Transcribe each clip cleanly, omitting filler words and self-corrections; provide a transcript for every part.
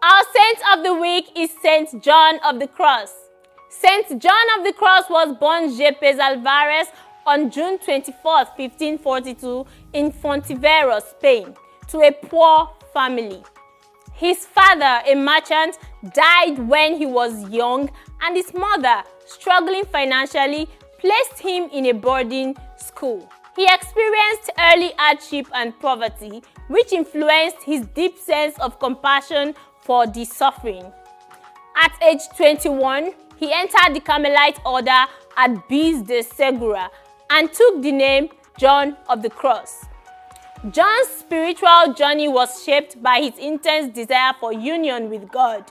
Our saint of the week is Saint John of the Cross. Saint John of the Cross was born Yepes Alvarez on June 24, 1542 in Fontiveros, Spain, to a poor family. His father, a merchant, died when he was young, and his mother, struggling financially, placed him in a boarding school. He experienced early hardship and poverty, which influenced his deep sense of compassion for the suffering. At age 21, he entered the Carmelite order at Bis de Segura and took the name John of the Cross. John's spiritual journey was shaped by his intense desire for union with God.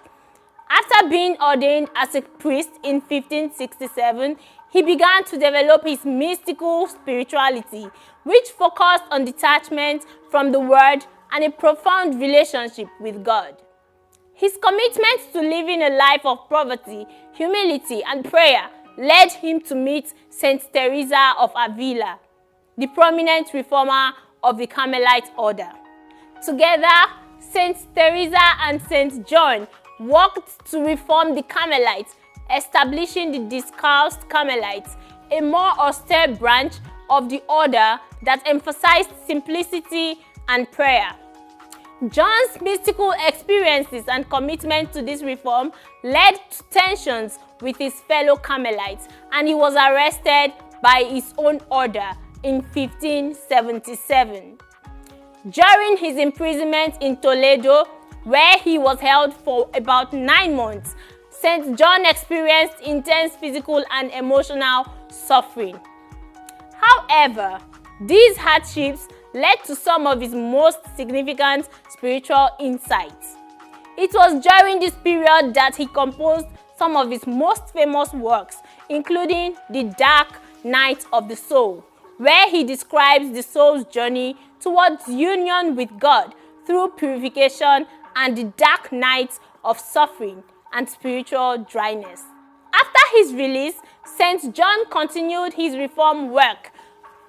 After being ordained as a priest in 1567, he began to develop his mystical spirituality, which focused on detachment from the world and a profound relationship with God. His commitment to living a life of poverty, humility, and prayer led him to meet Saint Teresa of Avila, the prominent reformer of the Carmelite order. Together, Saint Teresa and Saint John worked to reform the Carmelites, establishing the Discalced Carmelites, a more austere branch of the order that emphasized simplicity and prayer. John's mystical experiences and commitment to this reform led to tensions with his fellow Carmelites, and he was arrested by his own order in 1577. During his imprisonment in Toledo, where he was held for about 9 months, Saint John experienced intense physical and emotional suffering. However, these hardships led to some of his most significant spiritual insights. It was during this period that he composed some of his most famous works, including The Dark Night of the Soul, where he describes the soul's journey towards union with God through purification and the dark nights of suffering and spiritual dryness. After his release, Saint John continued his reform work,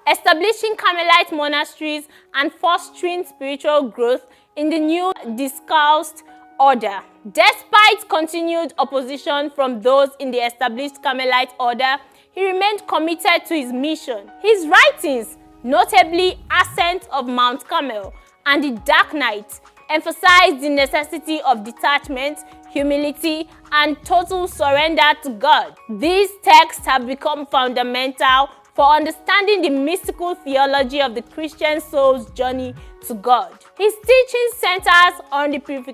establishing Carmelite monasteries and fostering spiritual growth in the new Discalced order. Despite continued opposition from those in the established Carmelite order, he remained committed to his mission. His writings, notably Ascent of Mount Carmel and The Dark Night, emphasized the necessity of detachment, humility, and total surrender to God. These texts have become fundamental for understanding the mystical theology of the Christian soul's journey to God. His teaching centers on the purification